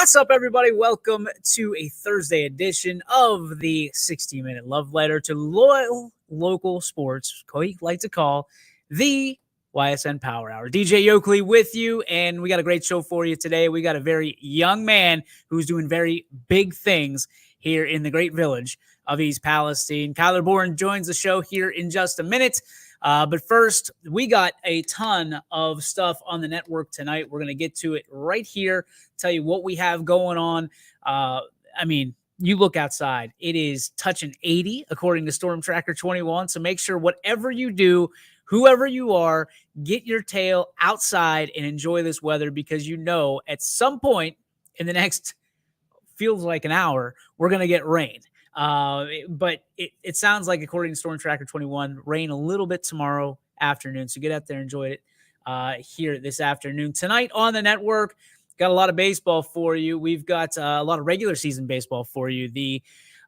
What's up, everybody? Welcome to a Thursday edition of the 60-minute love letter to loyal local sports, we like to call the Ysn Power Hour. DJ Yoakley with you, and we got a great show for you today. We got a very young man who's doing very big things here in the great village of East Palestine. Kyler Bourne joins the show here in just a minute. But first, we got a ton of stuff on the network tonight. We're going to get to it right here, tell you what we have going on. You look outside. It is touching 80, according to Storm Tracker 21. So make sure whatever you do, whoever you are, get your tail outside and enjoy this weather, because you know at some point in the next, feels like an hour, we're going to get rain. But it sounds like, according to Storm Tracker 21, rain a little bit tomorrow afternoon. So get out there and enjoy it here this afternoon. Tonight on the network, got a lot of baseball for you. We've got a lot of regular season baseball for you. The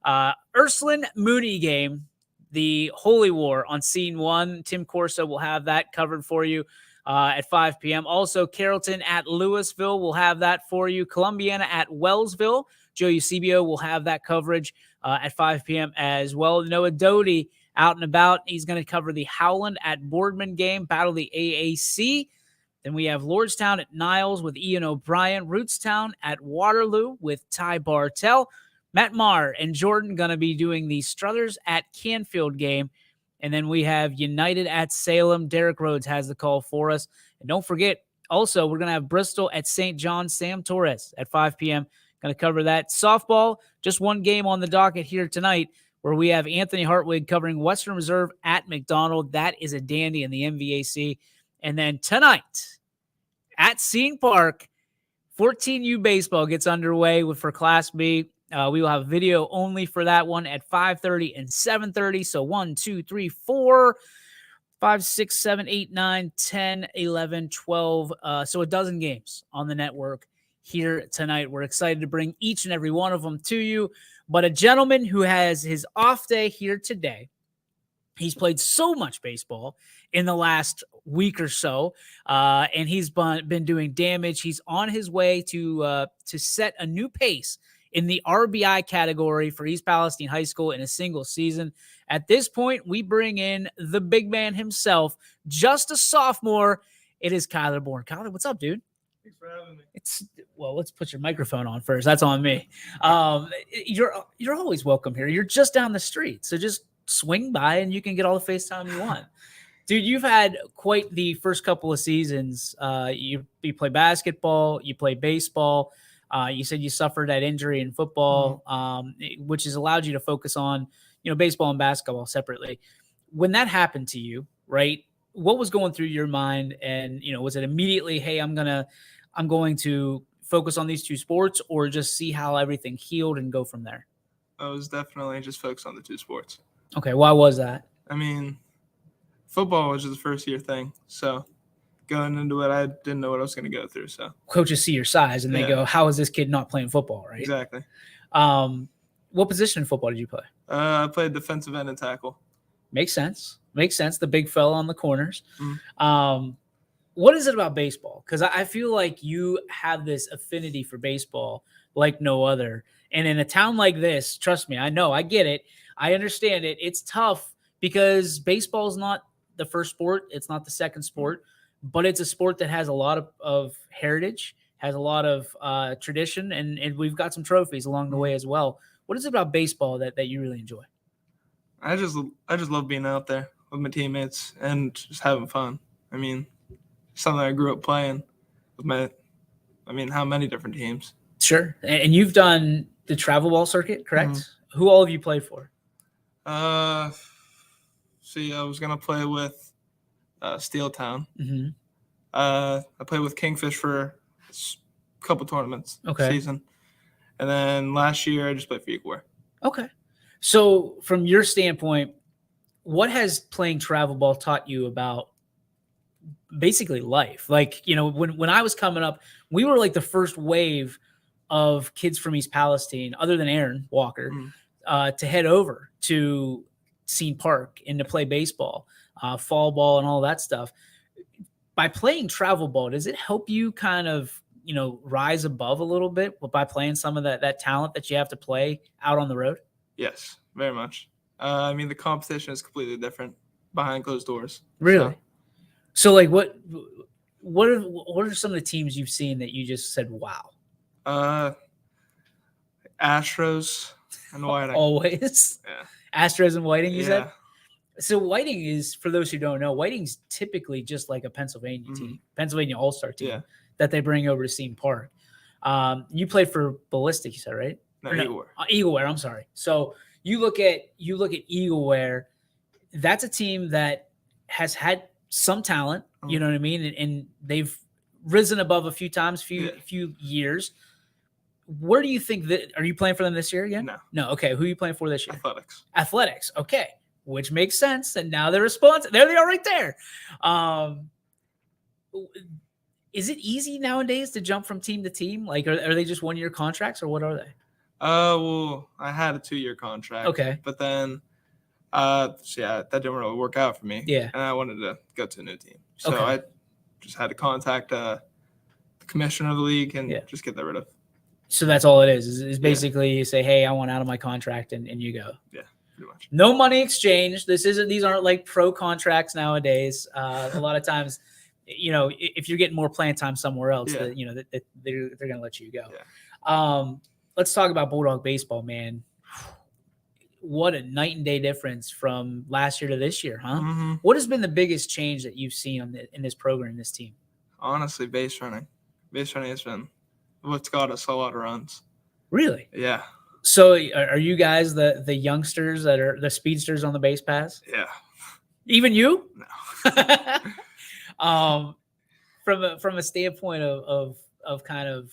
Ysn Mooney game, the Holy War on Scene 1. Tim Corso will have that covered for you at 5 p.m. Also, Carrollton at Louisville will have that for you. Columbiana at Wellsville. Joe Eusebio will have that coverage at 5 p.m. as well. Noah Doty out and about. He's going to cover the Howland at Boardman game, Battle of the AAC. Then we have Lordstown at Niles with Ian O'Brien. Rootstown at Waterloo with Ty Bartell. Matt Marr and Jordan going to be doing the Struthers at Canfield game. And then we have United at Salem. Derek Rhodes has the call for us. And don't forget, also, we're going to have Bristol at St. John. Sam Torres at 5 p.m. Going to cover that. Softball, just one game on the docket here tonight, where we have Anthony Hartwig covering Western Reserve at McDonald. That is a dandy in the MVAC. And then tonight at Scene Park, 14U baseball gets underway for Class B. We will have video only for that one at 5:30 and 7:30. So 1, 2, 3, 4, 5, 6, 7, 8, 9, 10, 11, 12. So a dozen games on the network here tonight. We're excited to bring each and every one of them to you. But a gentleman who has his off day here today, he's played so much baseball in the last week or so, and he's been doing damage. He's on his way to set a new pace in the RBI category for East Palestine High School in a single season. At this point, we bring in the big man himself, just a sophomore. It is Kyler Bourne. Kyler, what's up, dude? Thanks for having me. Let's put your microphone on first. That's on me. You're always welcome here. You're just down the street, so just swing by and you can get all the FaceTime you want. Dude, you've had quite the first couple of seasons. You play basketball, you play baseball. You said you suffered that injury in football, which has allowed you to focus on, baseball and basketball separately. When that happened to you, right, what was going through your mind? And, was it immediately, hey, I'm going to focus on these two sports, or just see how everything healed and go from there? I was definitely just focused on the two sports. Okay. Why was that? I mean, football was just a first-year thing. So going into it, I didn't know what I was going to go through. So coaches see your size and they go, how is this kid not playing football, right? Exactly. What position in football did you play? I played defensive end and tackle. Makes sense. The big fella on the corners. What is it about baseball? Because I feel like you have this affinity for baseball like no other. And in a town like this, trust me, I get it. I understand it. It's tough because baseball is not the first sport. It's not the second sport, but it's a sport that has a lot of heritage, has a lot of tradition, and we've got some trophies along the way as well. What is it about baseball that you really enjoy? I just love being out there with my teammates and just having fun. I mean, something I grew up playing with how many different teams? Sure. And you've done the travel ball circuit, correct? Mm-hmm. Who all have you played for? I was going to play with Steeltown. Mm-hmm. I played with Kingfish for a couple tournaments season. And then last year, I just played for Equar. Okay. So from your standpoint, what has playing travel ball taught you about basically life? Like, when I was coming up, we were like the first wave of kids from East Palestine, other than Aaron Walker, to head over to Scene Park and to play baseball, fall ball and all that stuff. By playing travel ball, does it help you kind of rise above a little bit by playing some of that talent that you have to play out on the road? Yes, very much. I mean, the competition is completely different behind closed doors. Really? So like, what are some of the teams you've seen that you just said, wow? Astros and Whiting. Always. Yeah. Astros and Whiting, you said? So Whiting is, for those who don't know, Whiting's typically just like a Pennsylvania team, Pennsylvania All-Star team that they bring over to Ysn Park. You played for Ballistic, you said, right? No, Eagleware. Eagleware, I'm sorry. So you look at Eagleware, that's a team that has had some talent, you know what I mean? And they've risen above a few times, few years. Where do you think that, are you playing for them this year again? No. Okay. Who are you playing for this year? Athletics. Okay. Which makes sense. And now they're responsive. There they are right there. Is it easy nowadays to jump from team to team? Like, are they just 1-year contracts or what are they? Well, I had a 2-year contract. Okay. But then, that didn't really work out for me. Yeah. And I wanted to go to a new team. So I just had to contact the commissioner of the league and just get that rid of. So that's all it is basically you say, hey, I want out of my contract and you go. Yeah, pretty much. No money exchange. These aren't like pro contracts nowadays. A lot of times, if you're getting more playing time somewhere else, they're going to let you go. Yeah. Let's talk about Bulldog baseball, man. What a night and day difference from last year to this year, huh? Mm-hmm. What has been the biggest change that you've seen in this program, this team? Honestly, base running. Base running has been what's got us a lot of runs. Really? Yeah. So are you guys the youngsters that are the speedsters on the base pass? Yeah. Even you? No. From a standpoint of kind of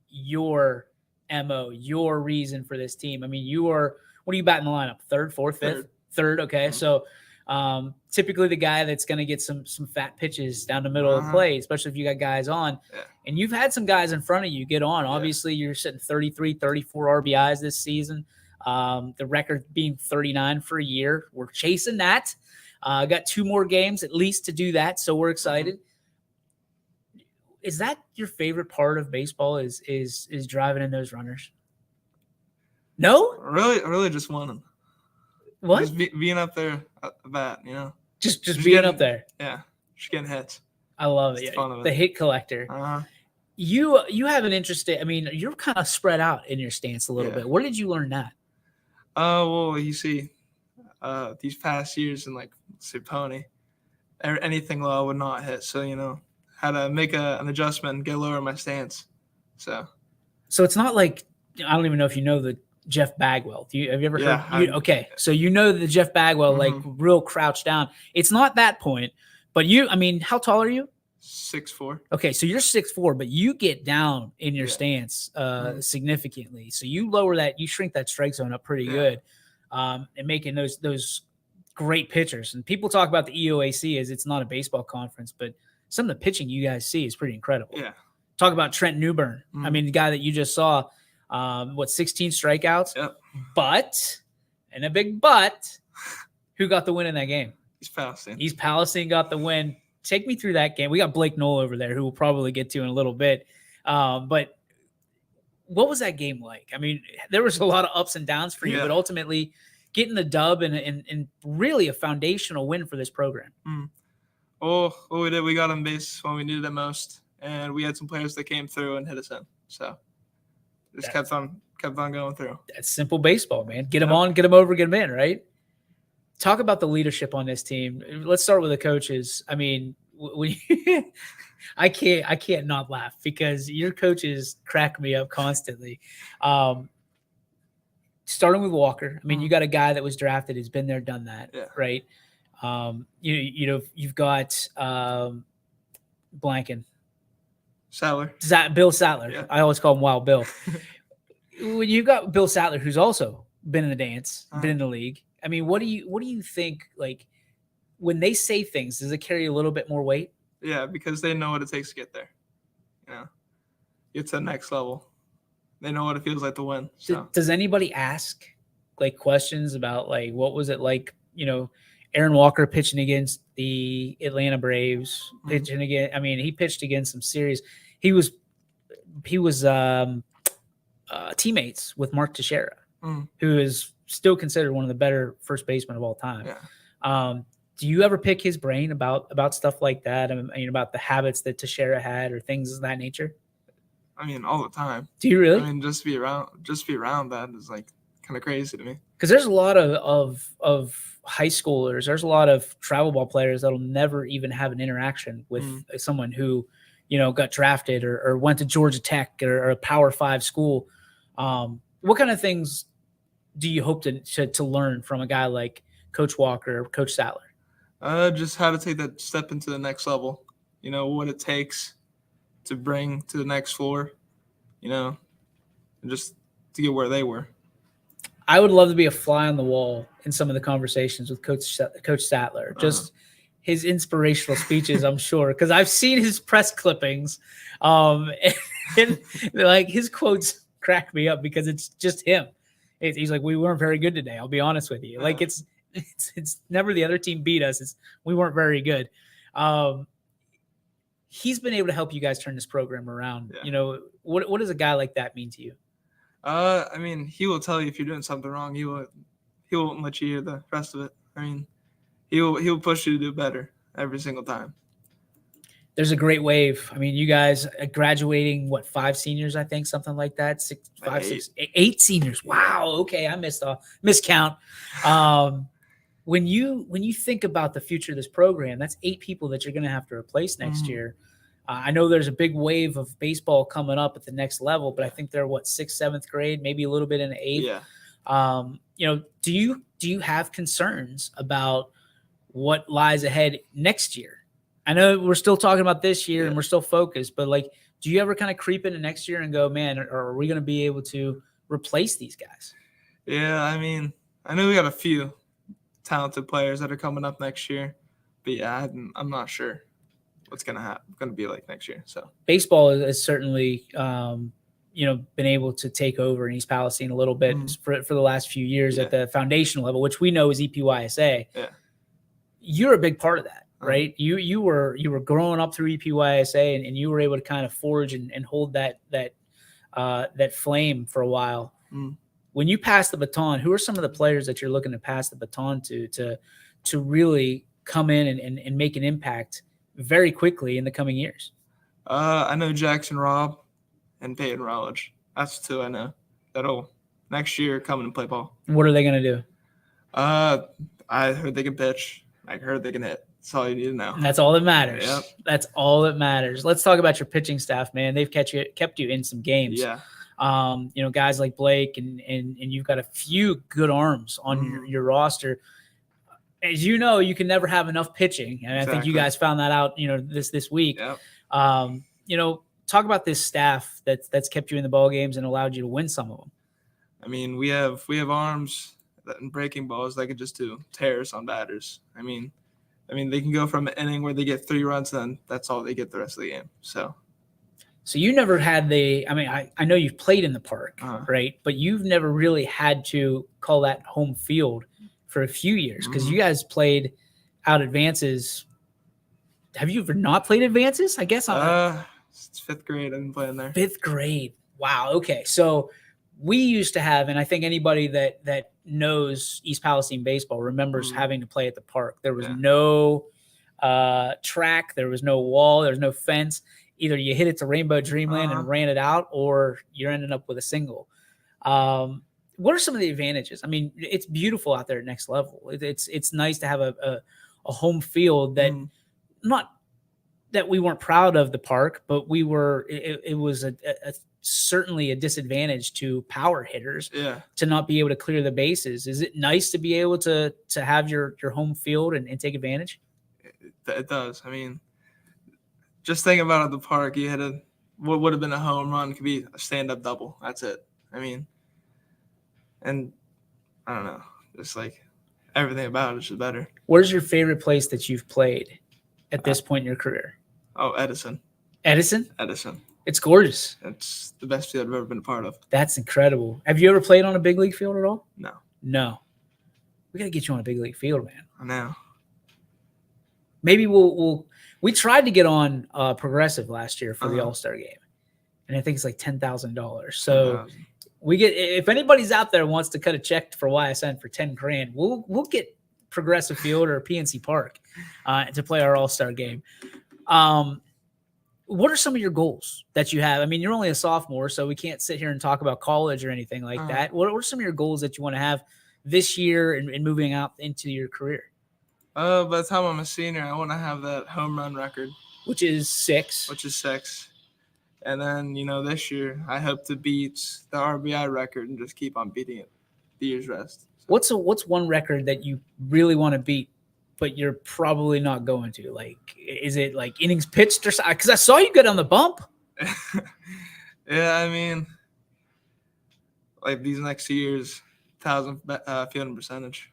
your MO, your reason for this team. I mean, what are you batting the lineup? Third, fourth, fifth? Third. Okay. So typically the guy that's going to get some fat pitches down the middle of the play, especially if you got guys on. Yeah. And you've had some guys in front of you get on. Obviously, you're sitting 33, 34 RBIs this season. The record being 39 for a year. We're chasing that. Got 2 more games at least to do that, so we're excited. Is that your favorite part of baseball? Is driving in those runners? No, really, just winning. What? Just being up there at the bat, Just being up there. Yeah, just getting hits. I love it. The hit collector. You have an interesting. I mean, you're kind of spread out in your stance a little bit. Where did you learn that? Well, you see, these past years in like Pony, anything low would not hit. So had to make an adjustment and get lower in my stance. So it's not like, I don't even know if you know the Jeff Bagwell. Have you ever heard? Okay, so the Jeff Bagwell, like real crouched down. It's not that point, but how tall are you? 6'4". Okay, so you're 6'4", but you get down in your stance significantly. So you lower that, you shrink that strike zone up pretty good, and making those great pitchers. And people talk about the EOAC as it's not a baseball conference, but some of the pitching you guys see is pretty incredible. Yeah. Talk about Trent Newburn. I mean, the guy that you just saw, 16 strikeouts? Yep. But, and a big but, who got the win in that game? East Palestine got the win. Take me through that game. We got Blake Knoll over there, who we'll probably get to in a little bit. But what was that game like? I mean, there was a lot of ups and downs for you, but ultimately getting the dub and really a foundational win for this program. Oh, we did. We got on base when we needed it most, and we had some players that came through and hit us in. So just kept on going through. That's simple baseball, man. Get them on, get them over, get them in, right? Talk about the leadership on this team. Let's start with the coaches. I mean, I can't not laugh because your coaches crack me up constantly. Starting with Walker, I mean, you got a guy that was drafted, who's been there, done that, right? You've got blanking. Bill Sattler. Yeah. I always call him Wild Bill. When you've got Bill Sattler, who's also been in the dance, been in the league. I mean, what do you think, like, when they say things, does it carry a little bit more weight? Yeah, because they know what it takes to get there. It's the next level. They know what it feels like to win. So. Does anybody ask, like, questions about, like, what was it like, Aaron Walker pitching against the Atlanta Braves, pitching again. I mean, he pitched against some series. He was teammates with Mark Teixeira, who is still considered one of the better first basemen of all time. Yeah. Do you ever pick his brain about stuff like that? I mean, about the habits that Teixeira had or things of that nature? I mean, all the time. Do you really? I mean, just be around that is like kind of crazy to me. Because there's a lot of high schoolers. There's a lot of travel ball players that'll never even have an interaction with someone who, got drafted or went to Georgia Tech or a Power 5 school. What kind of things do you hope to learn from a guy like Coach Walker or Coach Sattler? Just how to take that step into the next level. What it takes to bring to the next floor, and just to get where they were. I would love to be a fly on the wall in some of the conversations with Coach Sattler. Just his inspirational speeches, I'm sure, because I've seen his press clippings, and like his quotes crack me up because it's just him. He's like, "We weren't very good today. I'll be honest with you." Like it's never the other team beat us. It's we weren't very good. He's been able to help you guys turn this program around. Yeah. What does a guy like that mean to you? I mean, he will tell you if you're doing something wrong. He won't let you hear the rest of it. I mean, he'll push you to do better every single time. There's a great wave. I mean, you guys graduating 5 seniors, I think, something like that. 8 seniors. Wow. Okay, I miscount. When you think about the future of this program, that's 8 people that you're going to have to replace next year. I know there's a big wave of baseball coming up at the next level, but I think they're 6th, 7th grade, maybe a little bit in the 8th. Yeah. Do you have concerns about what lies ahead next year? I know we're still talking about this year and we're still focused, but do you ever kind of creep into next year and go, man, are we going to be able to replace these guys? Yeah, I mean, I know we got a few talented players that are coming up next year, but yeah, I'm not sure what's going to be like next year. So baseball has certainly, been able to take over in East Palestine a little bit for the last few years at the foundational level, which we know is EPYSA. Yeah. You're a big part of that, right? You were growing up through EPYSA and you were able to kind of forge and hold that flame for a while. When you pass the baton, who are some of the players that you're looking to pass the baton to really come in and make an impact very quickly in the coming years? I know Jackson Robb and Peyton Rowledge. That's 2 I know that'll next year come and play ball. What are they going to do? I heard they can pitch. I heard they can hit. That's all you need to know. That's all that matters. Yep. That's all that matters. Let's talk about your pitching staff, man. They've kept you in some games. Yeah. Guys like Blake and you've got a few good arms on your roster. As you know, you can never have enough pitching, and I think you guys found that out. This week. Yep. Talk about this staff that's kept you in the ball games and allowed you to win some of them. I mean, we have arms and breaking balls that can just do tears on batters. I mean, they can go from an inning where they get 3 runs, and that's all they get the rest of the game. So you never had I know you've played in the park, right? But you've never really had to call that home field for a few years because you guys played out advances. Have you ever not played advances? I guess it's 5th grade. I've been playing there. 5th grade. Wow. Okay. So we used to have, and I think anybody that knows East Palestine baseball remembers having to play at the park. There was no track. There was no wall. There was no fence. Either you hit it to Rainbow Dreamland and ran it out, or you're ending up with a single. What are some of the advantages? I mean, it's beautiful out there at next level. It's nice to have a home field that not that we weren't proud of the park, but we were. It was certainly a disadvantage to power hitters to not be able to clear the bases. Is it nice to be able to have your home field and take advantage? It does. I mean, just thinking about at the park, you had what would have been a home run could be a stand-up double. That's it. I mean, and I don't know, just like everything about it is just better. Where's your favorite place that you've played at this point in your career? Oh, Edison. Edison? Edison. It's gorgeous. It's the best field I've ever been a part of. That's incredible. Have you ever played on a big league field at all? No. We got to get you on a big league field, man. I know. Maybe we tried to get on Progressive last year for the All-Star game. and I think it's like $10,000. So we get, if anybody's out there wants to cut a check for YSN for 10 grand, we'll get Progressive Field or PNC Park to play our All-Star game. What are some of your goals that you have? I mean, you're only a sophomore, so we can't sit here and talk about college or anything like that. What are some of your goals that you want to have this year and moving out into your career? By the time I'm a senior, I want to have that home run record. Which is 6. And then, this year I hope to beat the RBI record and just keep on beating it the year's rest. So. What's one record that you really want to beat, but you're probably not going to? Like, is it like innings pitched or something? Because I saw you get on the bump. Yeah, I mean, like these next 2 years, 1,000 fielding percentage,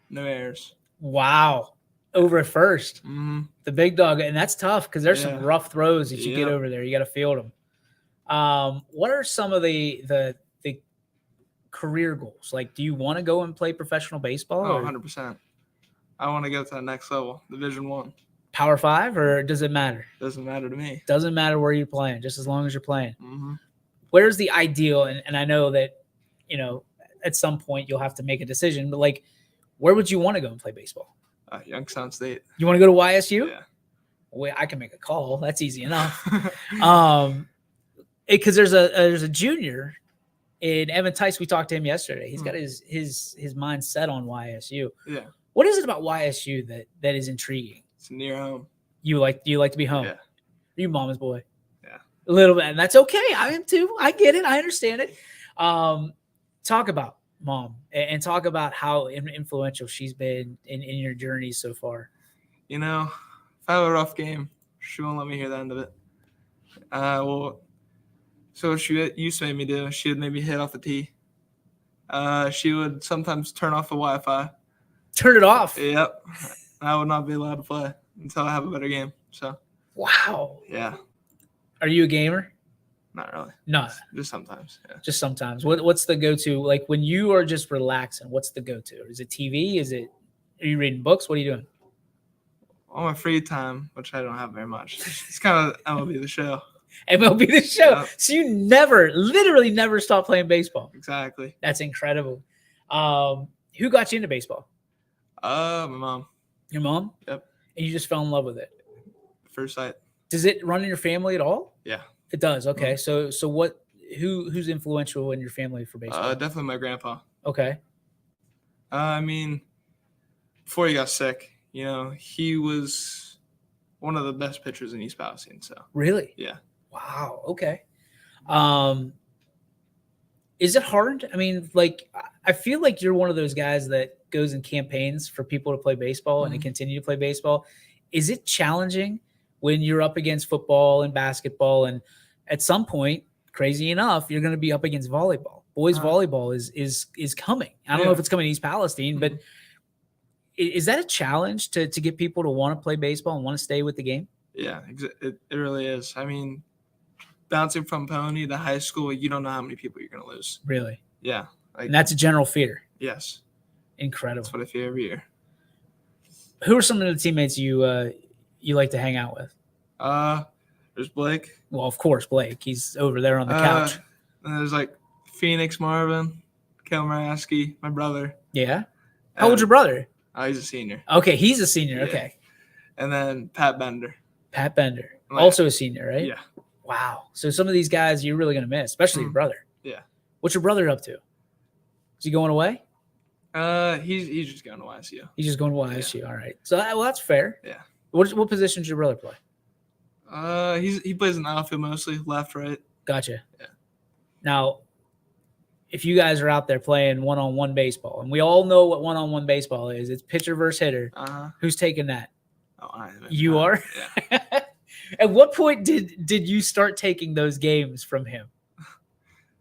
no errors. Wow. Over at first. Mm-hmm. The big dog. And that's tough because there's some rough throws that you get over there. You got to field them. What are some of the career goals? Like, do you want to go and play professional baseball? Oh, 100%. I want to go to that next level, Division I. Power 5, or does it matter? Doesn't matter to me. Doesn't matter where you're playing, just as long as you're playing. Mm-hmm. Where's the ideal? And I know that, at some point you'll have to make a decision, but like, where would you want to go and play baseball? Youngstown State. You want to go to YSU? Yeah. Well, I can make a call. That's easy enough. Because there's a junior in Evan Tice. We talked to him yesterday. He's got his mind set on YSU. Yeah. What is it about YSU that is intriguing? It's near home. You like to be home? Yeah. Are you mama's boy? Yeah. A little bit, and that's okay. I am too. I get it. I understand it. Talk about mom and talk about how influential she's been in your journey so far. If I have a rough game, she won't let me hear the end of it. So what she used to make me do, she would maybe hit off the tee. She would sometimes turn off the Wi-Fi. Turn it off? Yep. I would not be allowed to play until I have a better game. So. Wow. Yeah. Are you a gamer? Not really. No. Just sometimes. Yeah. Just sometimes. What's the go-to? Like when you are just relaxing, what's the go-to? Is it TV? Are you reading books? What are you doing? On my free time, which I don't have very much. It's kind of MLB The Show. MLB The Show. Yep. So you literally never stop playing baseball. Exactly. That's incredible. Who got you into baseball? My mom. Your mom? Yep. And you just fell in love with it? First sight. Does it run in your family at all? Yeah. It does. Okay. Mm-hmm. So who's influential in your family for baseball? Definitely my grandpa. Okay. Before he got sick, he was one of the best pitchers in East Palestine. So. Really? Yeah. Wow. Okay. Is it hard? I mean, like, I feel like you're one of those guys that goes in campaigns for people to play baseball and to continue to play baseball. Is it challenging when you're up against football and basketball? And at some point, crazy enough, you're going to be up against volleyball. Boys volleyball is coming. I don't know if it's coming to East Palestine, but is that a challenge to get people to want to play baseball and want to stay with the game? Yeah, it really is. I mean, bouncing from Pony to high school, you don't know how many people you're going to lose. Really? Yeah. And that's a general fear. Yes. Incredible. That's what I fear every year. Who are some of the teammates you like to hang out with? There's Blake. Well, of course, Blake. He's over there on the couch. And there's like Phoenix Marvin, Kel Maraski, my brother. Yeah. How old's your brother? He's a senior. Okay, he's a senior. Yeah. Okay. And then Pat Bender. Pat Bender. Also a senior, right? Yeah. Wow. So some of these guys you're really going to miss, especially your brother. Yeah. What's your brother up to? Is he going away? He's just going to YSU. He's just going to YSU. Yeah. All right. So that's fair. Yeah. What position does your brother play? He plays in the outfield mostly, left, right. Gotcha. Yeah. Now, if you guys are out there playing one-on-one baseball, and we all know what one-on-one baseball is, it's pitcher versus hitter. Who's taking that? Oh, I am. You are? Yeah. At what point did you start taking those games from him?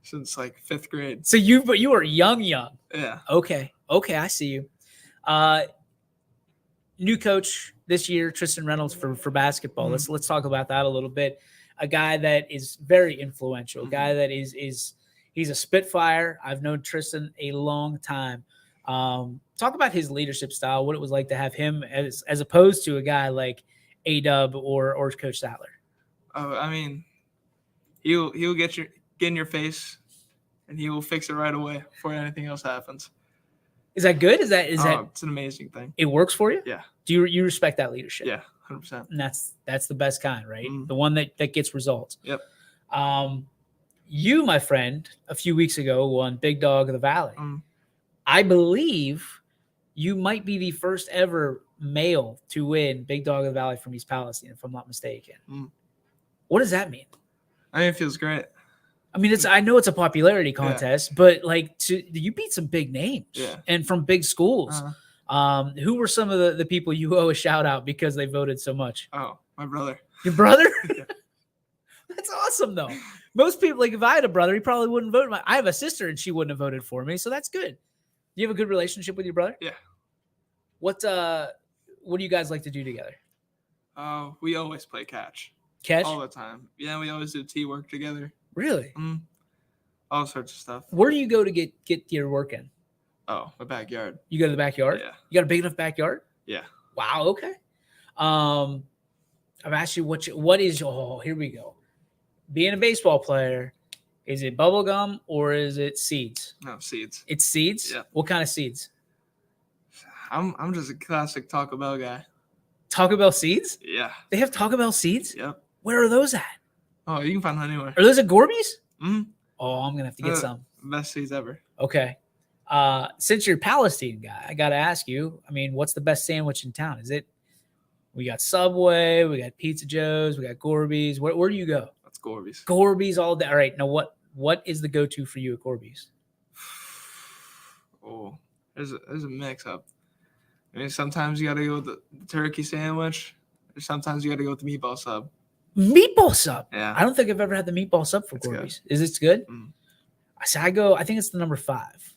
Since like 5th grade. So you were young. Yeah. Okay, I see you. New coach this year, Tristan Reynolds for basketball. Mm-hmm. Let's talk about that a little bit. A guy that is very influential. A guy that he's a spitfire. I've known Tristan a long time. Talk about his leadership style. What it was like to have him as opposed to a guy like A-Dub or Coach Sattler. I mean, He'll get in your face, and he will fix it right away before anything else happens. Is that good? Is that it's an amazing thing. It works for you? Yeah. Do you respect that leadership? Yeah, 100%. And that's the best kind, right? The one that gets results. Yep. You, my friend, a few weeks ago won Big Dog of the Valley. I believe you might be the first ever male to win Big Dog of the Valley from East Palestine, if I'm not mistaken. What does that mean? I mean, it feels great. I mean, I know it's a popularity contest, but like you beat some big names and from big schools. Who were some of the people you owe a shout out because they voted so much? Oh, my brother. Your brother? That's awesome, though. Most people, like if I had a brother, he probably wouldn't vote. I have a sister and she wouldn't have voted for me, so that's good. You have a good relationship with your brother? Yeah. What do you guys like to do together? We always play catch. Catch? All the time. Yeah, we always do teamwork together. Really? All sorts of stuff. Where do you go to get your work in? Oh, my backyard. You go to the backyard? Yeah. You got a big enough backyard? Yeah. Wow, okay. I've asked you what is here we go. Being a baseball player, is it bubble gum or is it seeds? No, seeds. It's seeds? Yeah. What kind of seeds? I'm just a classic Taco Bell guy. Taco Bell seeds? Yeah. They have Taco Bell seeds? Yep. Where are those at? Oh, you can find them anywhere. Are those at Gorby's? Mm-hmm. Oh, I'm going to have to get some. Best seeds ever. Okay. Since you're a Palestine guy, I got to ask you, I mean, what's the best sandwich in town? Is it, we got Subway, we got Pizza Joe's, we got Gorby's. Where do you go? That's Gorby's. Gorby's all day. All right. Now, what is the go-to for you at Gorby's? Oh, there's a mix-up. I mean, sometimes you got to go with the turkey sandwich, or sometimes you got to go with the meatball sub. Meatball sub? Yeah. I don't think I've ever had the meatball sub for Gorby's. Is it good? I think it's the number 5.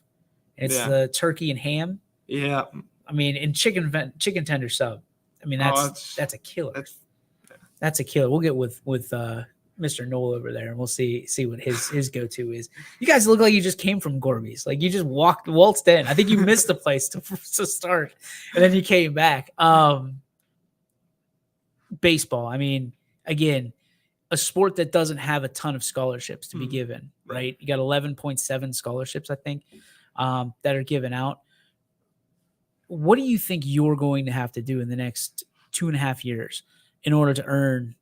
It's the turkey and ham. Yeah. I mean, and chicken tender sub. I mean, that's a killer. That's a killer. We'll get with Mr. Knoll over there, and we'll see what his go-to is. You guys look like you just came from Gorby's. Like you just waltzed in. I think you missed the place to start, and then you came back. Baseball. I mean, again, a sport that doesn't have a ton of scholarships to be given, right? You got 11.7 scholarships, I think, that are given out. What do you think you're going to have to do in the next 2.5 years in order to earn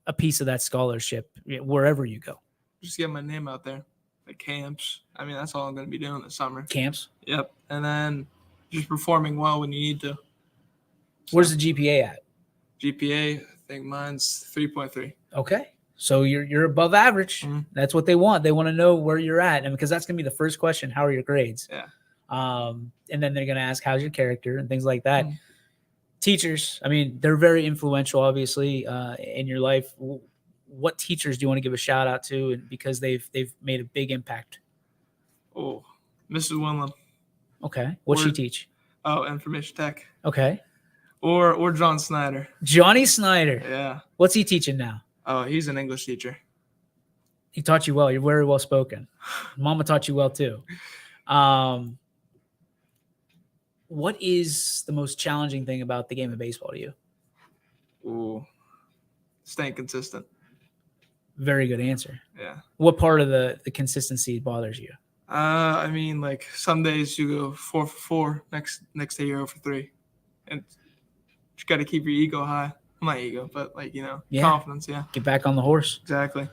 a piece of that scholarship wherever you go? Just get my name out there, like camps. I mean, that's all I'm going to be doing this summer. Camps? Yep. And then just performing well when you need to. So, where's the GPA at? GPA, I think mine's 3.3. Okay. So you're above average. That's what they want. They want to know where you're at. And because that's going to be the first question, how are your grades? Yeah. And then they're going to ask, how's your character and things like that. Teachers, I mean, they're very influential, obviously, in your life. What teachers do you want to give a shout out to, and because they've made a big impact? Oh, Mrs. Winlam. Okay, what's she teach? Oh, information tech. Okay. Or John Snyder. Johnny Snyder. Yeah. What's he teaching now? Oh, he's an English teacher. He taught you well. You're very well spoken. Mama taught you well too. What is the most challenging thing about the game of baseball to you? Ooh, staying consistent. Very good answer. Yeah. What part of the consistency bothers you? I mean, like some days you go 4 for 4, next day you're 0 for 3, and you got to keep your ego high. My ego, but confidence. Yeah. Get back on the horse. Exactly.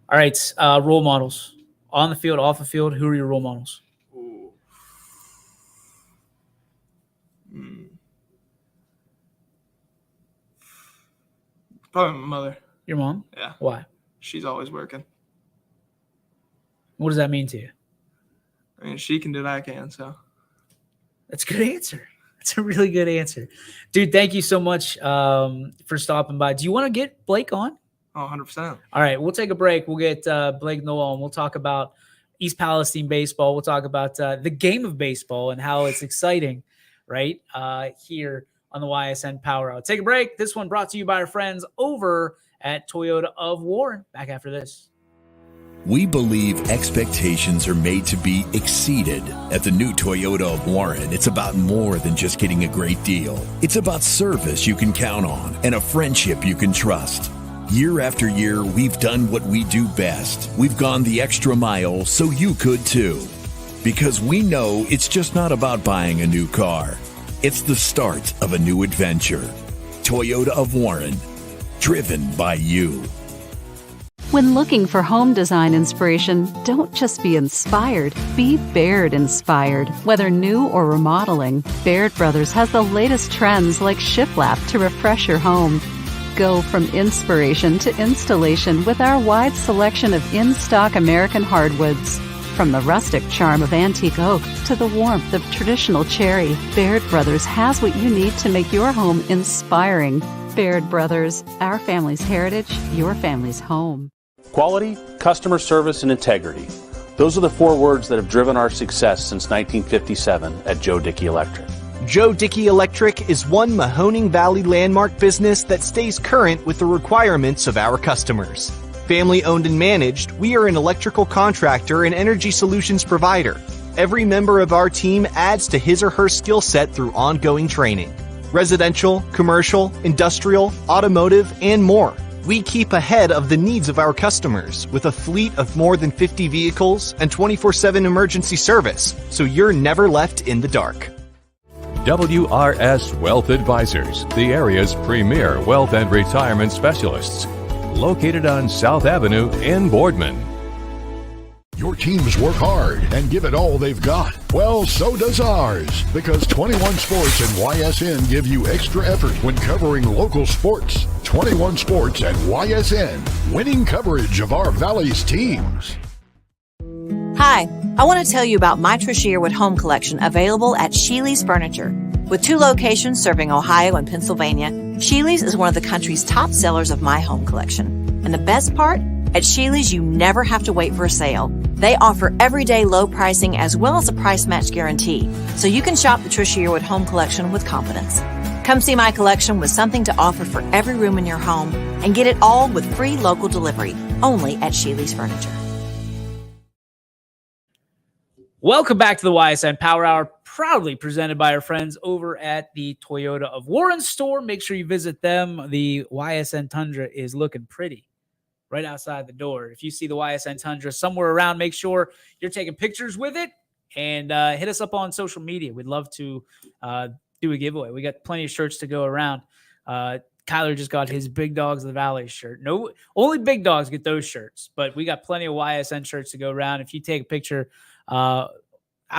All right. Role models on the field, off the field. Who are your role models? Ooh. Probably my mother. Your mom? Yeah. Why? She's always working. What does that mean to you? I mean, she can do that I can, so. That's a good answer. That's a really good answer. Dude, thank you so much for stopping by. Do you want to get Blake on? Oh, 100%. All right, we'll take a break. We'll get Blake Noel, and we'll talk about East Palestine baseball. We'll talk about the game of baseball and how it's exciting, right, here on the YSN Power Hour. Take a break. This one brought to you by our friends over at Toyota of Warren. Back after this. We believe expectations are made to be exceeded. At the new Toyota of Warren, it's about more than just getting a great deal. It's about service you can count on and a friendship you can trust. Year after year, we've done what we do best. We've gone the extra mile so you could too. Because we know it's just not about buying a new car. It's the start of a new adventure. Toyota of Warren. Driven by you. When looking for home design inspiration, don't just be inspired, be Baird inspired. Whether new or remodeling, Baird Brothers has the latest trends like shiplap to refresh your home. Go from inspiration to installation with our wide selection of in-stock American hardwoods. From the rustic charm of antique oak to the warmth of traditional cherry, Baird Brothers has what you need to make your home inspiring. Baird Brothers, our family's heritage, your family's home. Quality, customer service, and integrity. Those are the 4 words that have driven our success since 1957 at Joe Dickey Electric. Joe Dickey Electric is one Mahoning Valley landmark business that stays current with the requirements of our customers. Family owned and managed, we are an electrical contractor and energy solutions provider. Every member of our team adds to his or her skill set through ongoing training. Residential, commercial, industrial, automotive, and more. We keep ahead of the needs of our customers with a fleet of more than 50 vehicles and 24/7 emergency service, so you're never left in the dark. WRS Wealth Advisors, the area's premier wealth and retirement specialists. Located on South Avenue in Boardman. Your teams work hard and give it all they've got. Well, so does ours, because 21 Sports and YSN give you extra effort when covering local sports. 21 Sports and YSN, winning coverage of our Valley's teams. Hi, I want to tell you about my Trish Yearwood home collection available at Sheely's Furniture. With 2 locations serving Ohio and Pennsylvania, Sheely's is one of the country's top sellers of my home collection. And the best part? At Sheely's, you never have to wait for a sale. They offer everyday low pricing as well as a price match guarantee, so you can shop the Trish Yearwood home collection with confidence. Come see my collection with something to offer for every room in your home and get it all with free local delivery, only at Sheely's Furniture. Welcome back to the YSN Power Hour, proudly presented by our friends over at the Toyota of Warren store. Make sure you visit them. The YSN Tundra is looking pretty right outside the door. If you see the YSN Tundra somewhere around, make sure you're taking pictures with it and hit us up on social media. We'd love to do a giveaway. We got plenty of shirts to go around. Kyler just got his Big Dogs of the Valley shirt. No, only big dogs get those shirts, but we got plenty of YSN shirts to go around. If you take a picture, I'll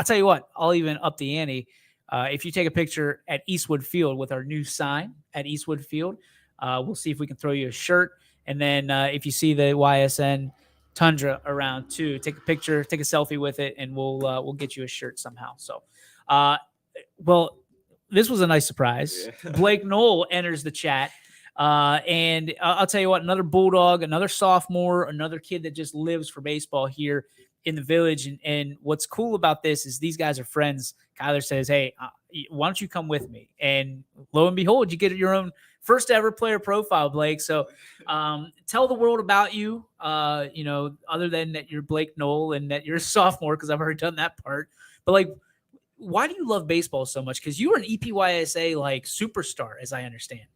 tell you what, I'll even up the ante. If you take a picture at Eastwood Field with our new sign at Eastwood Field, we'll see if we can throw you a shirt. And then if you see the YSN Tundra around too, take a picture, take a selfie with it, and we'll get you a shirt somehow. So, well, this was a nice surprise. Yeah. Blake Knoll enters the chat. And I'll tell you what, another Bulldog, another sophomore, another kid that just lives for baseball here in the village. And what's cool about this is these guys are friends. Kyler says, hey, why don't you come with me? And lo and behold, you get your own first ever player profile, Blake. So tell the world about you, other than that you're Blake Knoll and that you're a sophomore, because I've already done that part. But, like, why do you love baseball so much? Because you were an EPYSA, like, superstar, as I understand.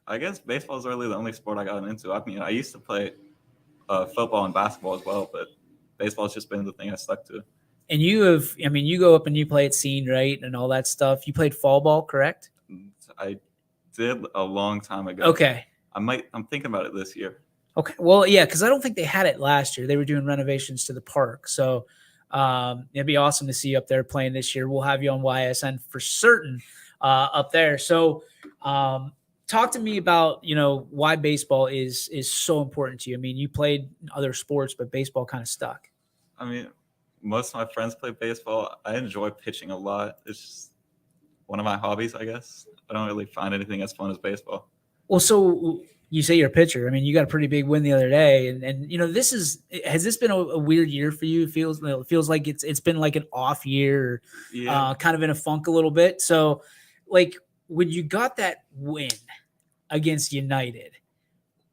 I guess baseball is really the only sport I got into. I mean, I used to play football and basketball as well, but baseball has just been the thing I stuck to. And you go up and you play at Scene, right, and all that stuff. You played fall ball, correct? I did a long time ago. Okay. I'm thinking about it this year. Okay. Well, yeah, because I don't think they had it last year. They were doing renovations to the park. So it'd be awesome to see you up there playing this year. We'll have you on YSN for certain up there. So talk to me about, why baseball is so important to you. I mean, you played other sports, but baseball kind of stuck. I mean, most of my friends play baseball. I enjoy pitching a lot. It's just one of my hobbies, I guess. I don't really find anything as fun as baseball. Well, so you say you're a pitcher. I mean, you got a pretty big win the other day, and has this been a weird year for you? It feels like it's been like an off year, yeah. Kind of in a funk a little bit. So, like, when you got that win against United,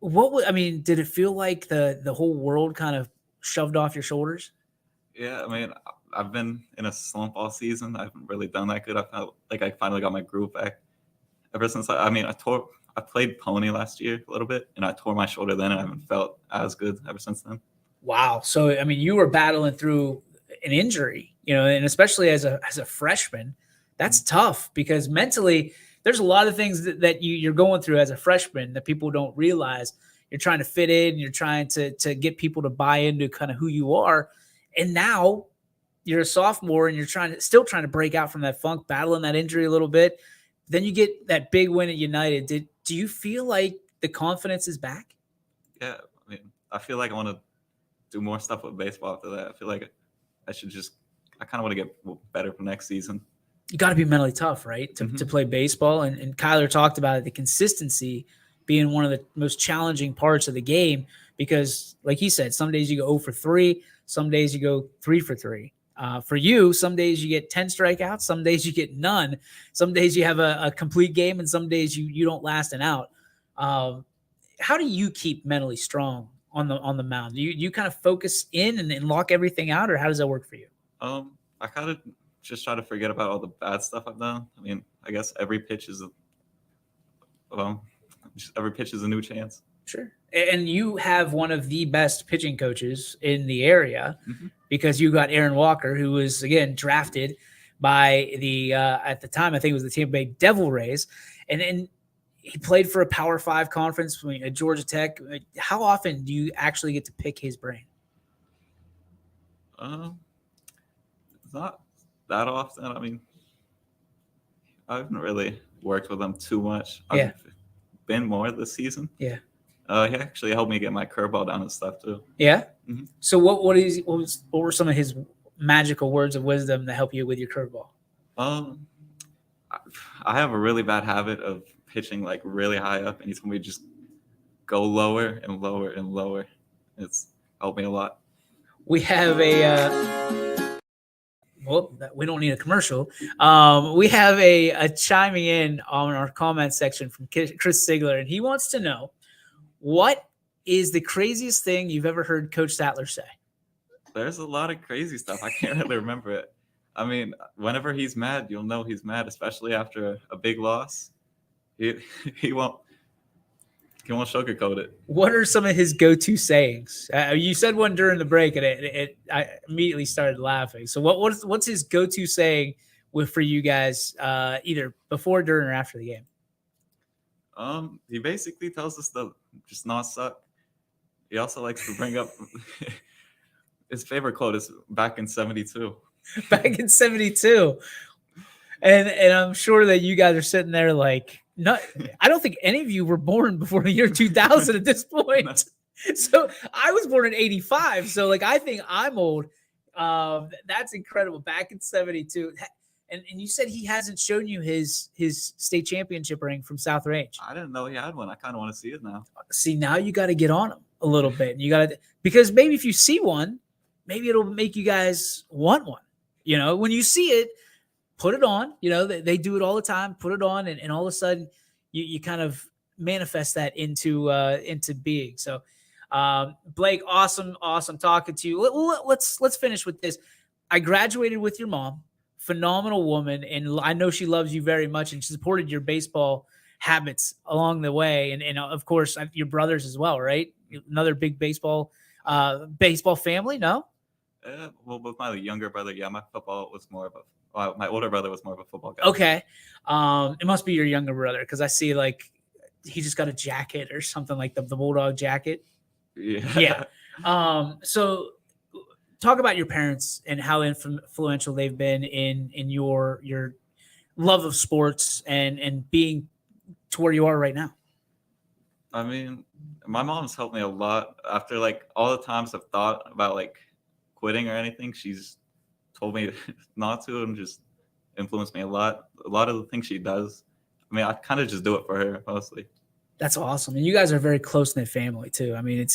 did it feel like the whole world kind of shoved off your shoulders? Yeah, I mean, I've been in a slump all season. I haven't really done that good. I felt like I finally got my groove back. Ever since I I played pony last year a little bit, and I tore my shoulder then, and I haven't felt as good ever since then. Wow. So, I mean, you were battling through an injury, and especially as a freshman, that's tough because mentally there's a lot of things that you're going through as a freshman that people don't realize. You're trying to fit in, you're trying to get people to buy into kind of who you are. And now you're a sophomore and you're still trying to break out from that funk, battling that injury a little bit. Then you get that big win at United. Do you feel like the confidence is back? Yeah. I mean, I feel like I want to do more stuff with baseball after that. I feel like I kind of want to get better for next season. You got to be mentally tough, right? To play baseball. And Kyler talked about it, the consistency being one of the most challenging parts of the game, because like he said, some days you go 0 for 3, some days you go 3 for 3. For you, some days you get 10 strikeouts, some days you get none, some days you have a complete game, and some days you don't last an out. How do you keep mentally strong on the mound? Do you kind of focus in and lock everything out, or how does that work for you? I kind of just try to forget about all the bad stuff I've done. I mean, I guess every pitch is a new chance. Sure. And you have one of the best pitching coaches in the area because you got Aaron Walker, who was, again, drafted by the at the time, I think it was the Tampa Bay Devil Rays. And then he played for a Power 5 conference at Georgia Tech. How often do you actually get to pick his brain? Not that often. I mean, I haven't really worked with him too much. Yeah. I've been more this season. Yeah. He actually helped me get my curveball down and stuff too. Yeah. Mm-hmm. So what were some of his magical words of wisdom that help you with your curveball? I have a really bad habit of pitching like really high up, and he told me just go lower and lower and lower. It's helped me a lot. We have we don't need a commercial. We have a chiming in on our comment section from Chris Sigler, and he wants to know, what is the craziest thing you've ever heard Coach Statler say? There's a lot of crazy stuff. I can't really remember it. I mean, whenever he's mad, you'll know he's mad, especially after a big loss. He won't sugarcoat it. What are some of his go-to sayings? You said one during the break, and I immediately started laughing. So what's his go-to saying for you guys, either before, during, or after the game? He basically tells us to just not suck. He also likes to bring up his favorite quote is back in 72. Back in 72. And I'm sure that you guys are sitting there like, I don't think any of you were born before the year 2000 at this point. No. So I was born in 85. So like, I think I'm old. That's incredible. Back in 72. And you said he hasn't shown you his state championship ring from South Range. I didn't know he had one. I kind of want to see it now. See, now you got to get on him a little bit. Because maybe if you see one, maybe it'll make you guys want one. When you see it, put it on. They do it all the time. Put it on, and all of a sudden, you kind of manifest that into being. So, Blake, awesome talking to you. Let's finish with this. I graduated with your mom. Phenomenal woman, and I know she loves you very much, and she supported your baseball habits along the way, and of course your brothers as well, right? Another big baseball family, no? Well, with my younger brother, my football was more of my older brother was more of a football guy. Okay, it must be your younger brother because I see like he just got a jacket or something like the Bulldog jacket. Yeah. So. Talk about your parents and how influential they've been in your love of sports and being to where you are right now. I mean, my mom's helped me a lot. After like all the times I've thought about like quitting or anything, she's told me not to and just influenced me a lot. A lot of the things she does, I mean, I kind of just do it for her mostly. That's awesome. And you guys are a very close-knit family too. I mean,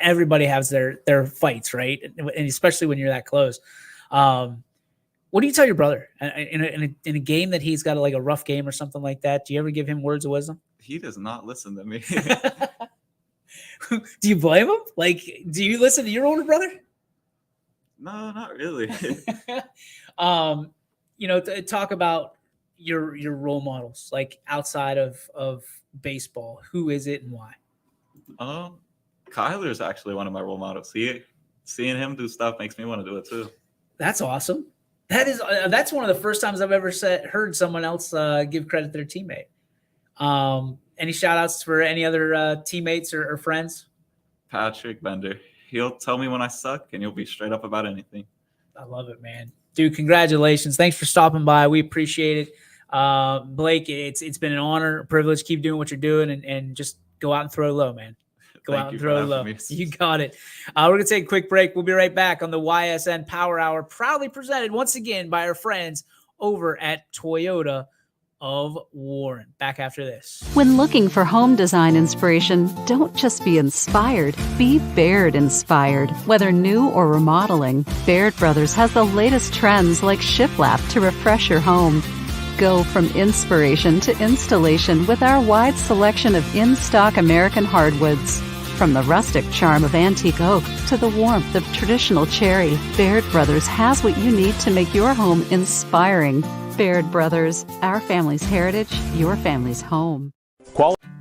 everybody has their fights, right? And especially when you're that close. What do you tell your brother in a game that he's got like a rough game or something like that? Do you ever give him words of wisdom? He does not listen to me. Do you blame him? Like, do you listen to your older brother? No, not really. Talk about your role models, like outside of baseball? Who is it and why? Kyler is actually one of my role models. Seeing him do stuff makes me want to do it too. That's awesome. That's one of the first times I've ever heard someone else give credit to their teammate. Any shout outs for any other teammates or friends? Patrick Bender. He'll tell me when I suck, and he'll be straight up about anything. I love it, man. Dude, congratulations. Thanks for stopping by. We appreciate it. Blake, it's been an honor, a privilege. Keep doing what you're doing and just go out and throw low, man. Go out and throw low. You got it. We're going to take a quick break. We'll be right back on the YSN Power Hour, proudly presented once again by our friends over at Toyota of Warren. Back after this. When looking for home design inspiration, don't just be inspired, be Baird inspired. Whether new or remodeling, Baird Brothers has the latest trends like shiplap to refresh your home. Go from inspiration to installation with our wide selection of in-stock American hardwoods. From the rustic charm of antique oak to the warmth of traditional cherry, Baird Brothers has what you need to make your home inspiring. Baird Brothers, our family's heritage, your family's home.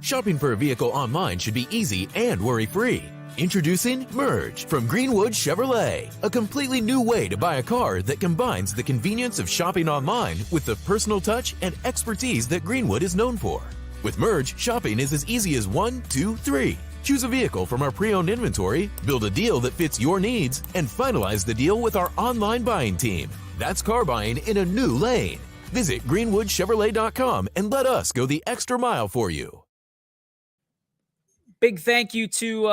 Shopping for a vehicle online should be easy and worry-free. Introducing Merge from Greenwood Chevrolet, a completely new way to buy a car that combines the convenience of shopping online with the personal touch and expertise that Greenwood is known for. With Merge, shopping is as easy as 1, 2, 3. Choose a vehicle from our pre-owned inventory, build a deal that fits your needs, and finalize the deal with our online buying team. That's car buying in a new lane. Visit greenwoodchevrolet.com and let us go the extra mile for you. Big thank you to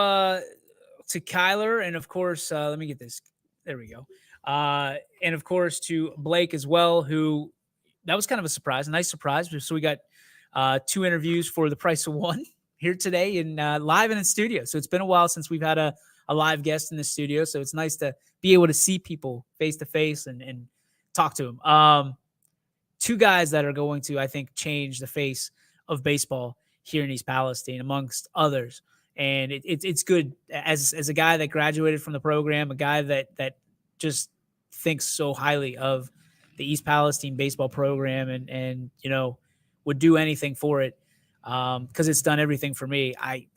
Kyler, and of course, let me get this. There we go. And of course to Blake as well, who that was kind of a nice surprise. So we got 2 interviews for the price of one here today and live in the studio. So it's been a while since we've had a live guest in the studio. So it's nice to be able to see people face to face and talk to them. 2 guys that are going to, I think, change the face of baseball here in East Palestine, amongst others. And it's good as a guy that graduated from the program, a guy that just thinks so highly of the East Palestine baseball program and you know, would do anything for it. Because it's done everything for me. I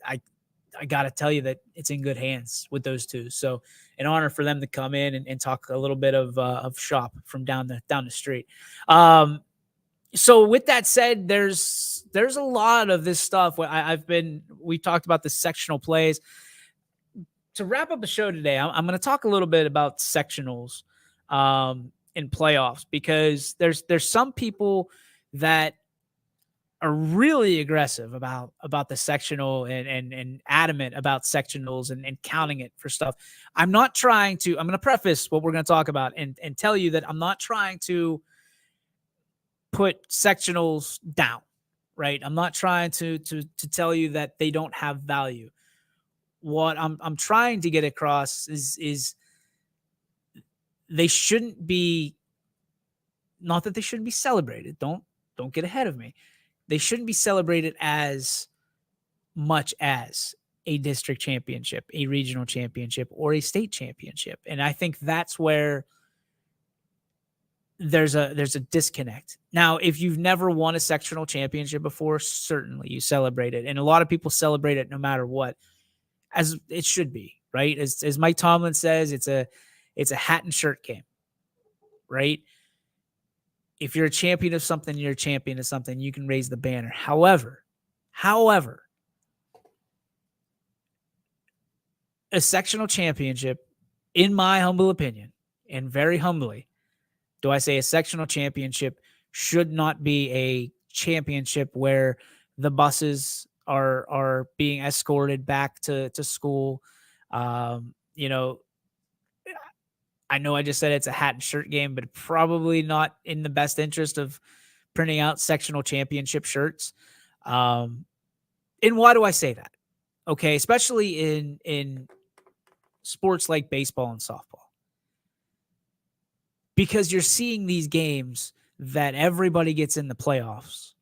got to tell you that it's in good hands with those 2. So an honor for them to come in and talk a little bit of shop from down the street. So with that said, there's a lot of this stuff. We talked about the sectional plays. To wrap up the show today, I'm going to talk a little bit about sectionals in playoffs, because there's some people that are really aggressive about the sectional and adamant about sectionals and counting it for stuff. I'm going to preface what we're going to talk about and tell you that I'm not trying to put sectionals down, right? I'm not trying to tell you that they don't have value. What I'm trying to get across is they shouldn't be, not that they shouldn't be celebrated. Don't get ahead of me. They shouldn't be celebrated as much as a district championship, a regional championship, or a state championship. And I think that's where there's a disconnect. Now, if you've never won a sectional championship before, certainly you celebrate it. And a lot of people celebrate it no matter what, as it should be, right? As Mike Tomlin says, it's a hat and shirt game, right? If you're a champion of something, you're a champion of something, you can raise the banner. However, a sectional championship, in my humble opinion, and very humbly, do I say a sectional championship should not be a championship where the buses are being escorted back to school. You know, I know I just said it's a hat and shirt game, but probably not in the best interest of printing out sectional championship shirts. And why do I say that? Okay, especially in sports like baseball and softball. Because you're seeing these games that everybody gets in the playoffs,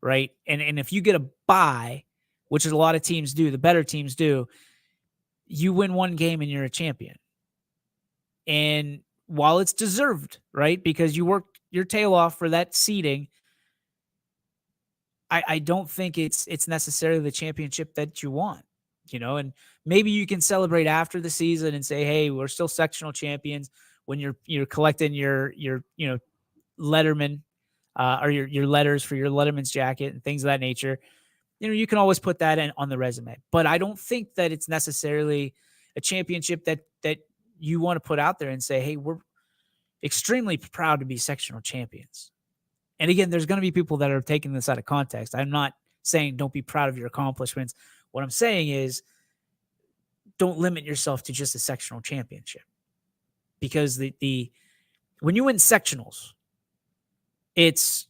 right? And if you get a bye, which a lot of teams do, the better teams do, you win one game and you're a champion. And while it's deserved, right, because you worked your tail off for that seeding, I don't think it's necessarily the championship that you want, and maybe you can celebrate after the season and say, hey, we're still sectional champions when you're collecting your Letterman or your letters for your Letterman's jacket and things of that nature. You can always put that in on the resume, but I don't think that it's necessarily a championship that you want to put out there and say, hey, we're extremely proud to be sectional champions. And again, there's going to be people that are taking this out of context. I'm not saying don't be proud of your accomplishments. What I'm saying is don't limit yourself to just a sectional championship, because when you win sectionals, it's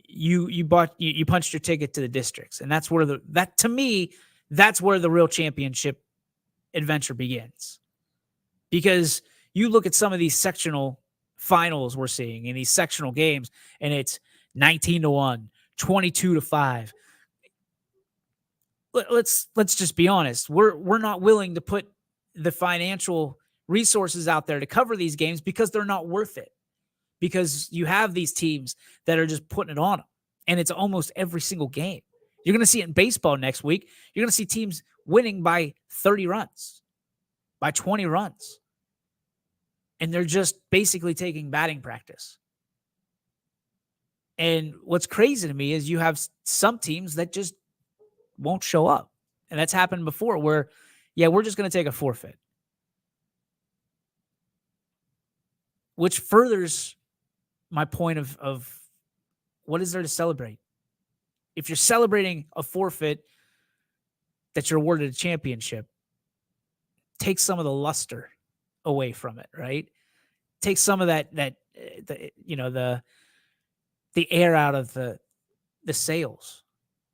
you punched your ticket to the districts, and that's where to me that's where the real championship adventure begins. Because you look at some of these sectional finals we're seeing in these sectional games, and it's 19-1, 22-5. Let's just be honest. We're not willing to put the financial resources out there to cover these games because they're not worth it. Because you have these teams that are just putting it on them, and it's almost every single game. You're going to see it in baseball next week. You're going to see teams winning by 30 runs, by 20 runs. And they're just basically taking batting practice. And what's crazy to me is you have some teams that just won't show up. And that's happened before where, we're just going to take a forfeit. Which furthers my point of what is there to celebrate? If you're celebrating a forfeit that you're awarded a championship, take some of the luster away from it, right? Take some of the air out of the sails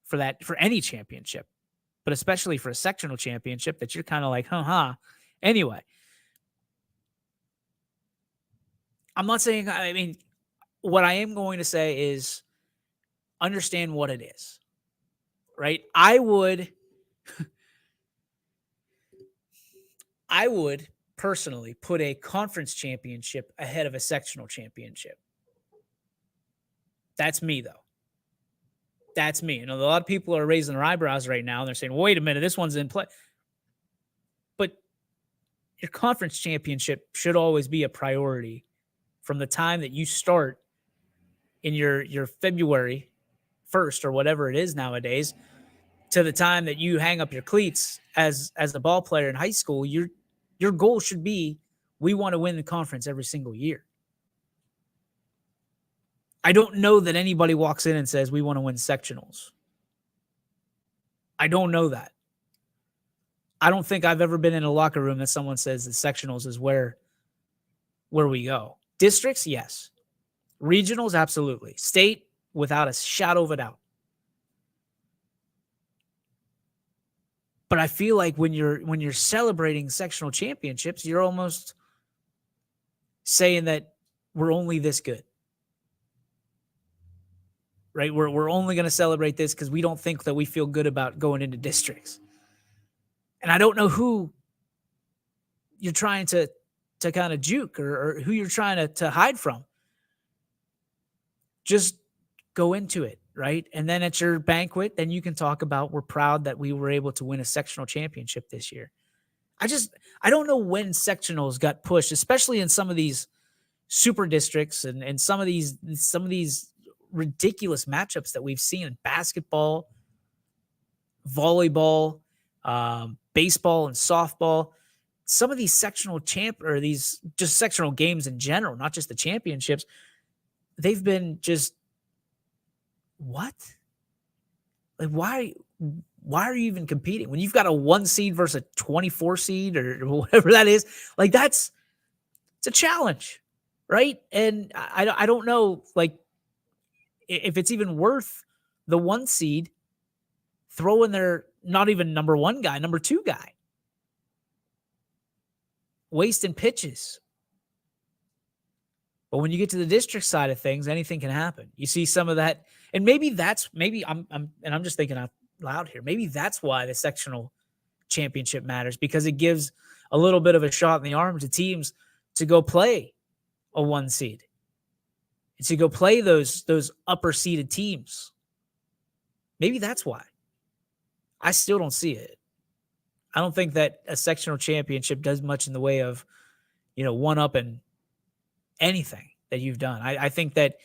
for any championship, but especially for a sectional championship that you're kind of like, Anyway, I'm not saying, what I am going to say is understand what it is, right? I would personally put a conference championship ahead of a sectional championship. That's me, though. That's me. A lot of people are raising their eyebrows right now, and they're saying, wait a minute, this one's in play. But your conference championship should always be a priority from the time that you start in your February 1st or whatever it is nowadays to the time that you hang up your cleats as a ball player in high school. Your goal should be, we want to win the conference every single year. I don't know that anybody walks in and says, we want to win sectionals. I don't know that. I don't think I've ever been in a locker room that someone says the sectionals is where we go. Districts, yes. Regionals, absolutely. State, without a shadow of a doubt. But I feel like when you're celebrating sectional championships, you're almost saying that we're only this good. Right? We're only going to celebrate this because we don't think that we feel good about going into districts. And I don't know who you're trying to kind of juke or who you're trying to hide from. Just go into it, right? And then at your banquet, then you can talk about, we're proud that we were able to win a sectional championship this year. I don't know when sectionals got pushed, especially in some of these super districts and some of these ridiculous matchups that we've seen in basketball, volleyball, baseball, and softball. Some of these sectional these just sectional games in general, not just the championships, they've been just, what? Like, why are you even competing when you've got a 1 seed versus a 24 seed or whatever that is? Like, it's a challenge, right? And I don't know, like, if it's even worth the 1 seed throwing their not even number 1 guy, number 2 guy, wasting pitches. But when you get to the district side of things, anything can happen. You see some of that, and maybe I'm just thinking out loud here. Maybe that's why the sectional championship matters, because it gives a little bit of a shot in the arm to teams to go play a 1 seed. And to go play those upper seeded teams Maybe that's why. I still don't see it. I don't think that a sectional championship does much in the way of, one-upping anything that you've done. I think that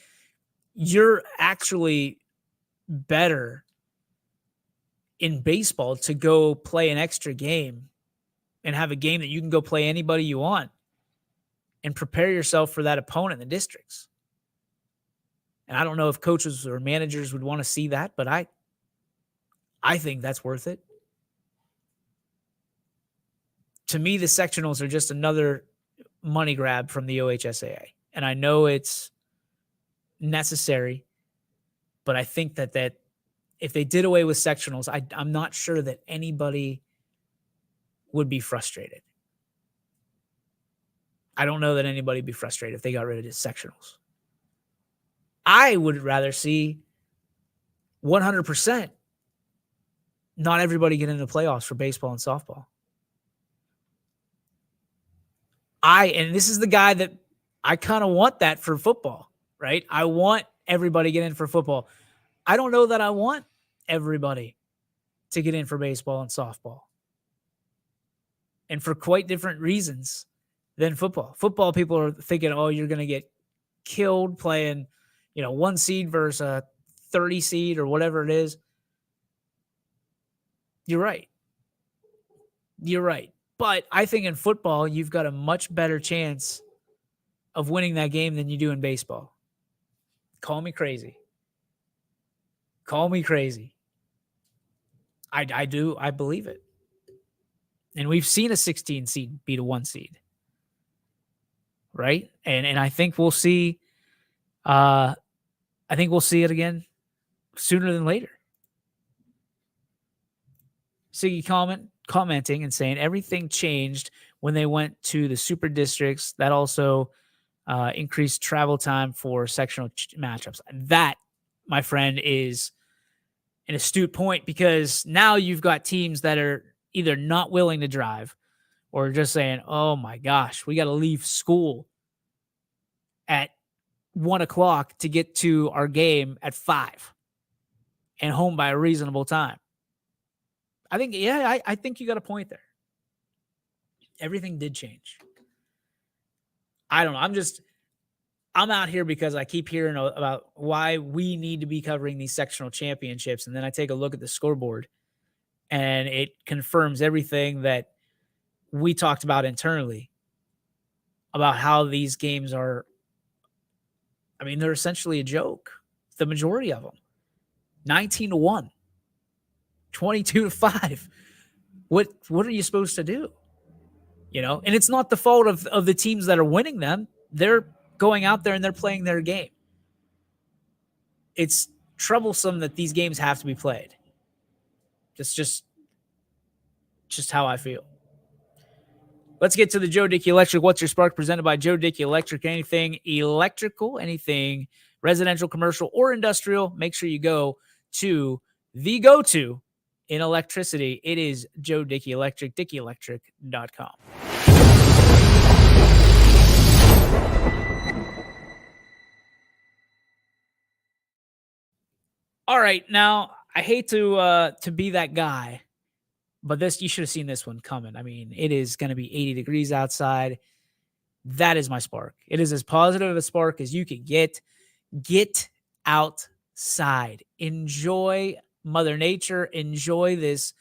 you're actually better in baseball to go play an extra game and have a game that you can go play anybody you want and prepare yourself for that opponent in the districts. And I don't know if coaches or managers would want to see that, but I think that's worth it. To me, the sectionals are just another money grab from the OHSAA. And I know it's necessary, but I think that if they did away with sectionals, I'm not sure that anybody would be frustrated. I don't know that anybody would be frustrated if they got rid of the sectionals. I would rather see 100% not everybody get into the playoffs for baseball and softball. And this is the guy that I kind of want that for football, right? I want everybody to get in for football. I don't know that I want everybody to get in for baseball and softball. And for quite different reasons than football. Football people are thinking, oh, you're going to get killed playing, 1 seed versus a 30 seed or whatever it is. You're right. But I think in football, you've got a much better chance of winning that game than you do in baseball. Call me crazy. I do. I believe it. And we've seen a 16 seed beat a 1 seed. Right? And I think we'll see it again sooner than later. Siggy commenting and saying everything changed when they went to the super districts. That also increased travel time for sectional matchups. That, my friend, is an astute point, because now you've got teams that are either not willing to drive or just saying, oh my gosh, we got to leave school at 1:00 to get to our game at 5 and home by a reasonable time. I think you got a point there. Everything did change. I don't know. I'm out here because I keep hearing about why we need to be covering these sectional championships. And then I take a look at the scoreboard and it confirms everything that we talked about internally about how these games are. I mean, they're essentially a joke. The majority of them. 19-1. 22-5. What are you supposed to do? And it's not the fault of the teams that are winning them. They're going out there and they're playing their game. It's troublesome that these games have to be played. It's just how I feel. Let's get to the Joe Dickey Electric. What's Your Spark? Presented by Joe Dickey Electric. Anything electrical, anything residential, commercial, or industrial, make sure you go to the go-to in electricity. It is Joe Dickey Electric, DickeyElectric.com. All right, now I hate to be that guy, but you should have seen this one coming. I mean, it is going to be 80 degrees outside. That is my spark. It is as positive of a spark as you can get. Get outside. Enjoy Mother Nature. Enjoy this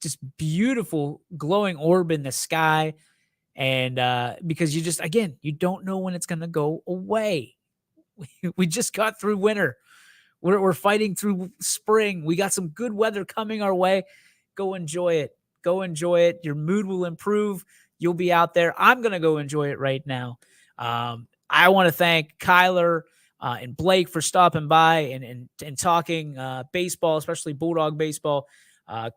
just beautiful glowing orb in the sky. And because you don't know when it's going to go away. We just got through winter. We're fighting through spring. We got some good weather coming our way. Go enjoy it. Your mood will improve. You'll be out there. I'm going to go enjoy it right now. I want to thank Kyler and Blake for stopping by and talking baseball, especially Bulldog baseball.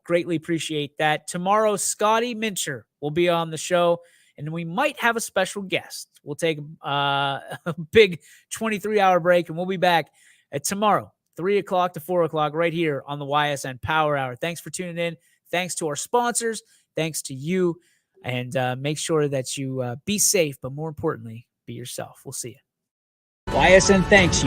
Greatly appreciate that. Tomorrow, Scotty Mincher will be on the show, and we might have a special guest. We'll take a big 23-hour break, and we'll be back tomorrow, 3 o'clock to 4 o'clock, right here on the YSN Power Hour. Thanks for tuning in. Thanks to our sponsors. Thanks to you. And make sure that you be safe, but more importantly, be yourself. We'll see you. YSN thanks you